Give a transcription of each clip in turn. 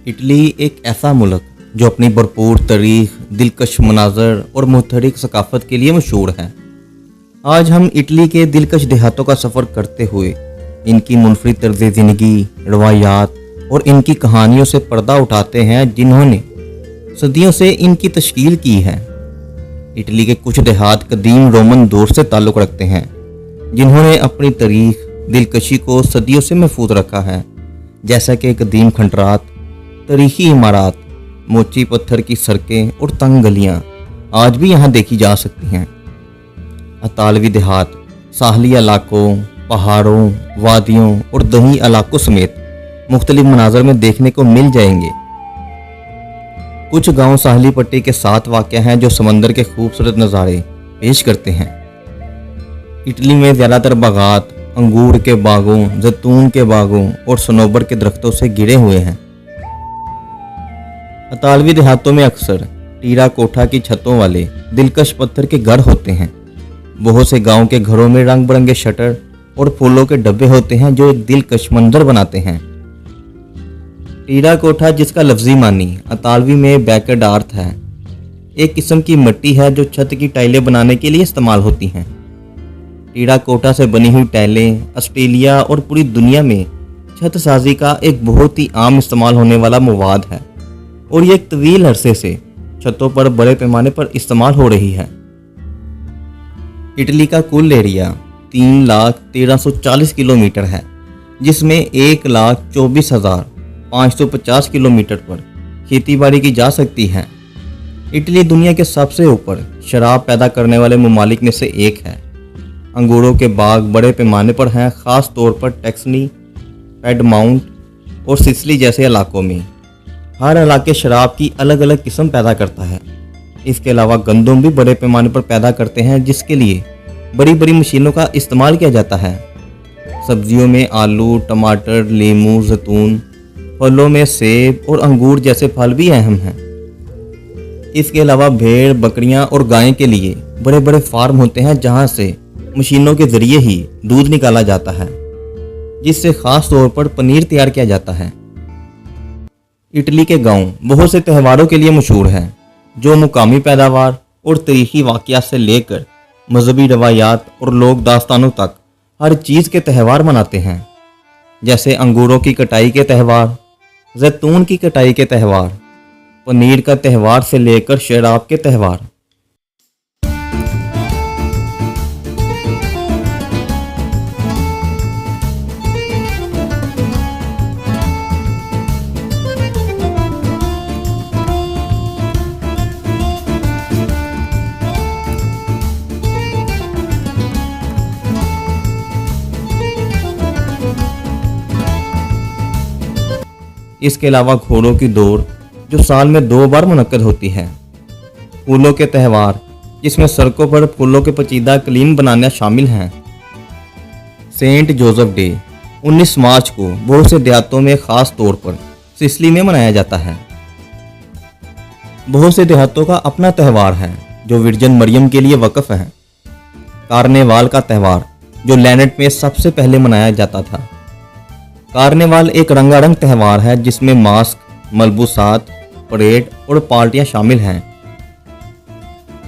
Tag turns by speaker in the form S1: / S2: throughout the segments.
S1: Italy एक ऐसा मुल्क जो अपनी भरपूर तारीख, दिलकश मनाजर और मुतहरिक सकाफत के लिए मशहूर है। आज हम इटली के दिलकश देहातों का सफ़र करते हुए इनकी मुनफरिद तर्ज ज़िंदगी, रवायात और इनकी कहानियों से पर्दा उठाते हैं जिन्होंने सदियों से इनकी तश्कील की है। इटली के कुछ देहात कदीम रोमन दौर से ताल्लुक़ रखते हैं, जिन्होंने अपनी तारीख, दिलकशी को सदियों से महफूज रखा है, जैसा कि कदीम खंडरात, तारीखी इमारत, मोची पत्थर की सड़कें और तंग गलियाँ आज भी यहाँ देखी जा सकती हैं। अतालवी देहात साहली इलाकों, पहाड़ों, वादियों और दही इलाकों समेत मुख्तलिफ मनाजर में देखने को मिल जाएंगे। कुछ गांव साहली पट्टी के साथ वाक़या हैं जो समंदर के खूबसूरत नज़ारे पेश करते हैं। इटली में ज़्यादातर बागात अंगूर के बागों, जैतून के बागों और सनोबर के दरख्तों से घिरे हुए हैं। अतालवी देहातों में अक्सर टीरा कोठा की छतों वाले दिलकश पत्थर के घर होते हैं। बहुत से गांव के घरों में रंग बिरंगे शटर और फूलों के डब्बे होते हैं जो एक दिलकश मंजर बनाते हैं। टीरा कोठा, जिसका लफ्जी मानी अतालवी में बैकड आर्थ है, एक किस्म की मिट्टी है जो छत की टाइलें बनाने के लिए इस्तेमाल होती हैं। टीरा कोठा से बनी हुई टाइलें ऑस्ट्रेलिया और पूरी दुनिया में छत साजी का एक बहुत ही आम इस्तेमाल होने वाला मवाद है और ये एक तवील अरसे से छतों पर बड़े पैमाने पर इस्तेमाल हो रही है। इटली का कुल एरिया 3,1340 किलोमीटर है, जिसमें 1,24,550 किलोमीटर पर खेतीबाड़ी की जा सकती है। इटली दुनिया के सबसे ऊपर शराब पैदा करने वाले ममालिक में से एक है। अंगूरों के बाग बड़े पैमाने पर हैं, ख़ास तौर पर टैक्सनी, पेडमाउंट और सिसिली जैसे इलाकों में। हर इलाके शराब की अलग अलग किस्म पैदा करता है। इसके अलावा गंदम भी बड़े पैमाने पर पैदा करते हैं, जिसके लिए बड़ी बड़ी मशीनों का इस्तेमाल किया जाता है। सब्जियों में आलू, टमाटर, लीमू, जैतून, फलों में सेब और अंगूर जैसे फल भी अहम हैं। इसके अलावा भेड़, बकरियां और गायें के लिए बड़े बड़े फार्म होते हैं, जहां से मशीनों के जरिए ही दूध निकाला जाता है, जिससे खास तौर पर पनीर तैयार किया जाता है। इटली के गांव बहुत से त्योहारों के लिए मशहूर हैं, जो मुकामी पैदावार और तारीखी वाक़यात से लेकर मजहबी रवायात और लोक दास्तानों तक हर चीज़ के त्यौहार मनाते हैं, जैसे अंगूरों की कटाई के त्यौहार, जैतून की कटाई के त्यौहार, पनीर का त्यौहार से लेकर शराब के त्यौहार। इसके अलावा घोड़ों की दौड़, जो साल में 2 बार मुनक्कद होती है। फूलों के त्यौहार, जिसमें सड़कों पर फूलों के पेचीदा कलीन बनाना शामिल हैं। सेंट जोसेफ डे 19 मार्च को बहुत से देहातों में ख़ास तौर पर सिसिली में मनाया जाता है। बहुत से देहातों का अपना त्यौहार है जो विर्जन मरियम के लिए वक़्फ़ है। कार्नेवाल का त्यौहार, जो लैनेट में सबसे पहले मनाया जाता था। कार्नेवाल एक रंगारंग त्यौहार है जिसमें मास्क, मलबूसात, परेड और पार्टियां शामिल हैं।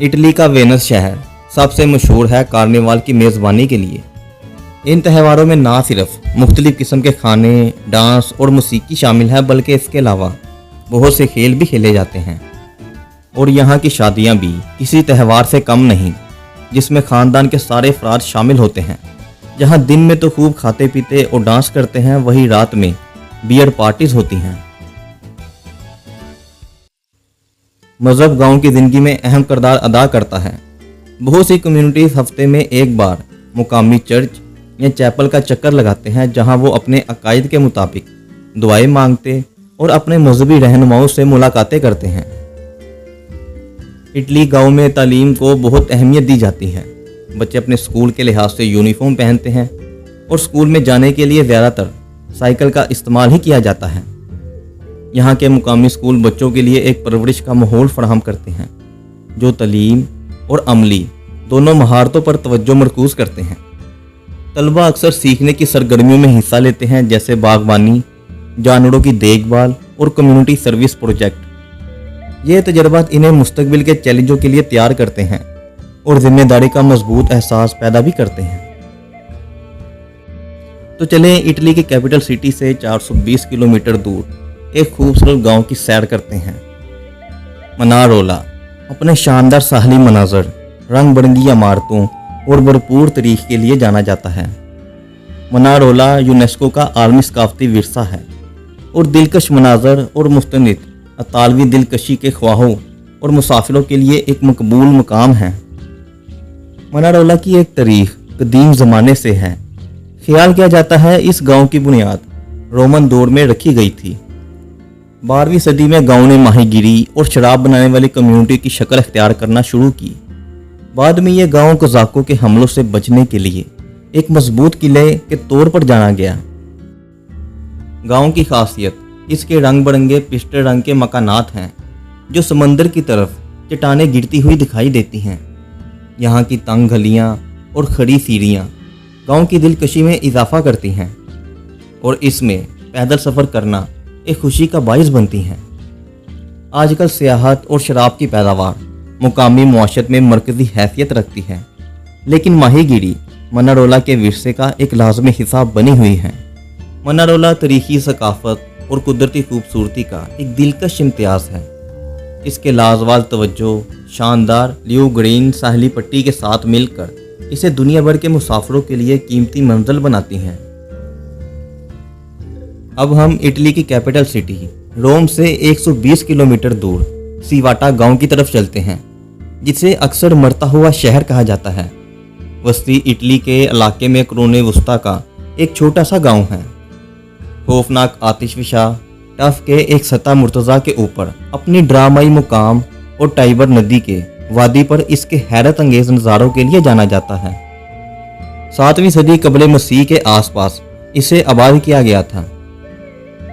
S1: इटली का वेनिस शहर सबसे मशहूर है कार्निवाल की मेज़बानी के लिए। इन त्योहारों में ना सिर्फ मुख्तलिफ किस्म के खाने, डांस और मौसीकी शामिल है, बल्कि इसके अलावा बहुत से खेल भी खेले जाते हैं। और यहाँ की शादियाँ भी किसी त्यौहार से कम नहीं, जिसमें ख़ानदान के सारे अफराद शामिल होते हैं। जहाँ दिन में तो खूब खाते पीते और डांस करते हैं, वहीं रात में बियर पार्टीज होती हैं। मज़हब गांव की ज़िंदगी में अहम किरदार अदा करता है। बहुत सी कम्युनिटीज़ हफ्ते में एक बार मुकामी चर्च या चैपल का चक्कर लगाते हैं, जहां वो अपने अकायद के मुताबिक दुआएं मांगते और अपने मजहबी रहनुमाओं से मुलाकातें करते हैं। इटली गांव में तालीम को बहुत अहमियत दी जाती है। बच्चे अपने स्कूल के लिहाज से यूनिफॉर्म पहनते हैं और स्कूल में जाने के लिए ज़्यादातर साइकिल का इस्तेमाल ही किया जाता है। यहाँ के मुकामी स्कूल बच्चों के लिए एक परवरिश का माहौल फराहम करते हैं, जो तालीम और अमली दोनों महारतों पर तवज्जो मरकूज़ करते हैं। तलबा अक्सर सीखने की सरगर्मियों में हिस्सा लेते हैं, जैसे बागवानी, जानवरों की देखभाल और कम्युनिटी सर्विस प्रोजेक्ट। ये तजर्बात इन्हें मुस्तकबिल के चैलेंजों के लिए तैयार करते हैं और जिम्मेदारी का मजबूत एहसास पैदा भी करते हैं। तो चलें इटली की कैपिटल सिटी से 420 किलोमीटर दूर एक खूबसूरत गांव की सैर करते हैं। मनारोला अपने शानदार साहली मनाजर, रंग बिरंगी इमारतों और भरपूर तारीख के लिए जाना जाता है। मनारोला यूनेस्को का आलमी सकाफती विरसा है और दिलकश मनाजर और मुस्तनिद अतालवी दिलकशी के ख्वाहों और मुसाफिरों के लिए एक मकबूल मकाम है। मनारोला की एक तारीख कदीम ज़माने से है। ख्याल किया जाता है इस गांव की बुनियाद रोमन दौर में रखी गई थी। 12वीं सदी में गांव ने माहीगिरी और शराब बनाने वाली कम्युनिटी की शक्ल अख्तियार करना शुरू की। बाद में यह गांव कज़ाकों के हमलों से बचने के लिए एक मजबूत किले के तौर पर जाना गया। गांव की खासियत इसके रंग बिरंगे पिस्टल रंग के मकानात हैं जो समंदर की तरफ चट्टानें गिरती हुई दिखाई देती हैं। यहाँ की तंग गलियाँ और खड़ी सीढ़ियाँ गांव की दिलकशी में इजाफा करती हैं और इसमें पैदल सफ़र करना एक खुशी का बाइस बनती हैं। आजकल सियाहत और शराब की पैदावार मुकामी मुआशरत में मरकज़ी हैसियत रखती है, लेकिन माहीगिरी मनारोला के विरसे का एक लाजमी हिस्सा बनी हुई है। मनारोला तारीखी सकाफत और कुदरती खूबसूरती का एक दिलकश इम्तियाज़ है। इसके लाजवाब तवज्जो शानदार लियो ग्रीन साहली पट्टी के साथ मिलकर इसे दुनिया भर के मुसाफिरों के लिए कीमती मंजिल बनाती हैं। अब हम इटली की कैपिटल सिटी रोम से 120 किलोमीटर दूर सीवाटा गांव की तरफ चलते हैं, जिसे अक्सर मरता हुआ शहर कहा जाता है। वस्ती इटली के इलाके में क्रोने वस्ता का एक छोटा सा गांव है। खौफनाक आतिशफशा टफ के एक सतह मुर्तज़ा के ऊपर अपनी ड्रामाई मुकाम और टाइबर नदी के वादी पर इसके हैरत अंगेज नज़ारों के लिए जाना जाता है। 7वीं सदी कबले मसीह के आसपास इसे आबाद किया गया था।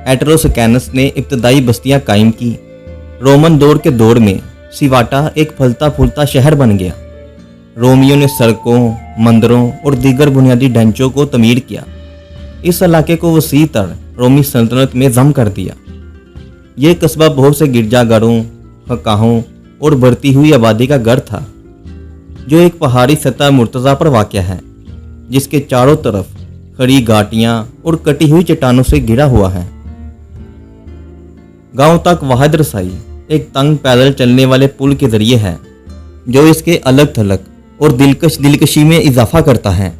S1: एट्रोस्कैनस ने इब्तदाई बस्तियां कायम की। रोमन दौर के दौर में सीवाटा एक फलता फूलता शहर बन गया। रोमियो ने सड़कों, मंदिरों और दीगर बुनियादी ढांचों को तमीर किया। इस इलाके को वसी तर रोमी सल्तनत में जम कर दिया। यह कस्बा बहुत से गिरजाघरों, खकाहों और बढ़ती हुई आबादी का घर था, जो एक पहाड़ी सतह मुर्तज़ा पर वाक़या है, जिसके चारों तरफ खड़ी घाटियां और कटी हुई चट्टानों से घिरा हुआ है। गांव तक वाहिद रसाई एक तंग पैदल चलने वाले पुल के जरिए है, जो इसके अलग थलग और दिलकशी में इजाफा करता है।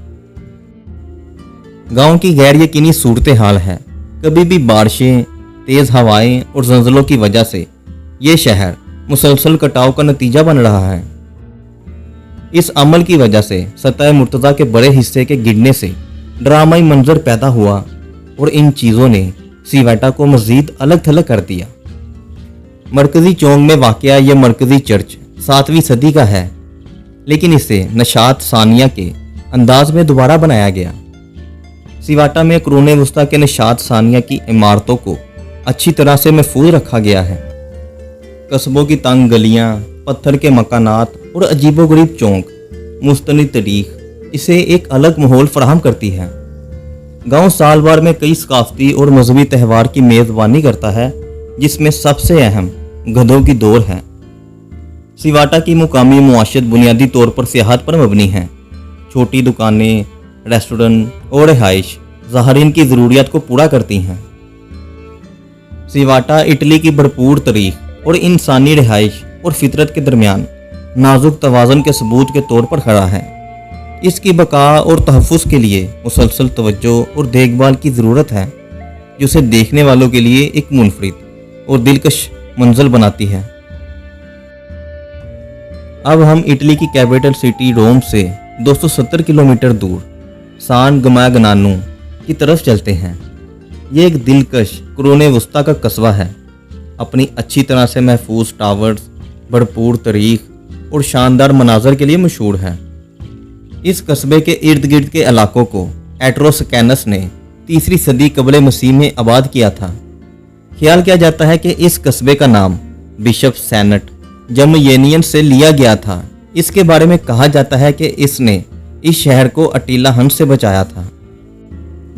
S1: गांव की गैर यकीनी सूरत हाल है। कभी भी बारिशें, तेज़ हवाएं और जंजलों की वजह से ये शहर मुसलसल कटाव का नतीजा बन रहा है। इस अमल की वजह से सतह मुर्तज़ा के बड़े हिस्से के गिरने से ड्रामाई मंजर पैदा हुआ और इन चीज़ों ने सीवाटा को मज़ीद अलग थलग कर दिया। मरकज़ी चौक में वाक़या यह मरकज़ी चर्च 7वीं सदी का है, लेकिन इसे नशात सानिया के अंदाज में दोबारा बनाया गया। सीवाटा में क्रोने वस्ता के नशात सानिया की इमारतों को अच्छी तरह से महफूज रखा गया है। कस्बों की तंग गलियां, पत्थर के मकानात और अजीबोगरीब चौक मुस्तनिद तारीख इसे एक अलग माहौल फराहम करती है। गांव साल भर में कई सकाफती और मजहबी त्यौहार की मेज़बानी करता है, जिसमें सबसे अहम गधों की दौड़ है। सीवाटा की मुकामी मुआशरत बुनियादी तौर पर सियाहत पर मबनी है। छोटी दुकानें, रेस्टोरेंट और रिहाइश ज़ाहरीन की ज़रूरियात को पूरा करती हैं। सीवाटा इटली की भरपूर तारीख और इंसानी रिहाइश और फितरत के दरमियान नाजुक तवाज़ुन के सबूत के तौर पर खड़ा है। इसकी बका और तहफ़्फ़ुज़ के लिए मुसलसल तवज्जो और देखभाल की ज़रूरत है, जो उसे देखने वालों के लिए एक मुनफरिद और दिलकश मंजिल बनाती है। अब हम इटली की कैपिटल सिटी रोम से 270 किलोमीटर दूर सान गमाग्नानो की तरफ चलते हैं। ये एक दिलकश क्रोने वस्ता का कस्बा है। अपनी अच्छी तरह से महफूज टावर्स, भरपूर तारीख और शानदार मनाजर के लिए मशहूर है। इस कस्बे के इर्द गिर्द के इलाकों को एट्रोस्कैनस ने 3री सदी कबले मसीह में आबाद किया था। ख्याल किया जाता है कि इस कस्बे का नाम बिशप सैनट जमयेनियन से लिया गया था। इसके बारे में कहा जाता है कि इसने इस शहर को अटीला हंस से बचाया था।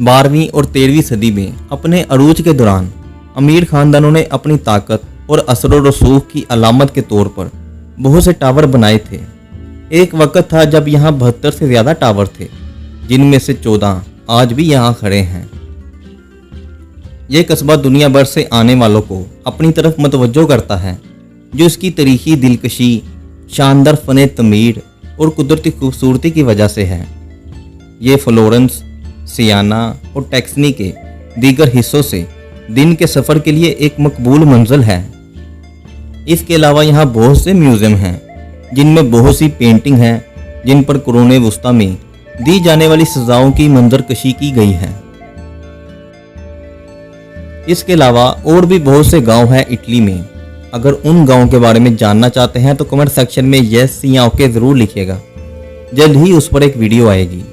S1: 12वीं और 13वीं सदी में अपने अरूज के दौरान अमीर खानदानों ने अपनी ताकत और असर व रसूख की अलामत के तौर पर बहुत से टावर बनाए थे। एक वक्त था जब यहाँ 72 से ज़्यादा टावर थे, जिनमें से 14 आज भी यहाँ खड़े हैं। ये कस्बा दुनिया भर से आने वालों को अपनी तरफ मतवज्जो करता है, जो इसकी तारीखी दिलकशी, शानदार फ़न तमीर और कुदरती खूबसूरती की वजह से है। ये फ्लोरेंस, सियाना और टैक्सनी के दीगर हिस्सों से दिन के सफ़र के लिए एक मकबूल मंजिल है। इसके अलावा यहाँ बहुत से म्यूज़ियम हैं, जिनमें बहुत सी पेंटिंग हैं जिन पर कुरान वुस्ता में दी जाने वाली सजाओं की मंजरकशी की गई है। इसके अलावा और भी बहुत से गांव हैं इटली में। अगर उन गांवों के बारे में जानना चाहते हैं तो कमेंट सेक्शन में यस या ओके ज़रूर लिखिएगा, जल्द ही उस पर एक वीडियो आएगी।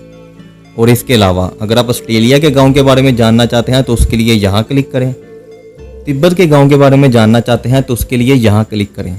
S1: और इसके अलावा अगर आप ऑस्ट्रेलिया के गांव के बारे में जानना चाहते हैं तो उसके लिए यहाँ क्लिक करें। तिब्बत के गांव के बारे में जानना चाहते हैं तो उसके लिए यहाँ क्लिक करें।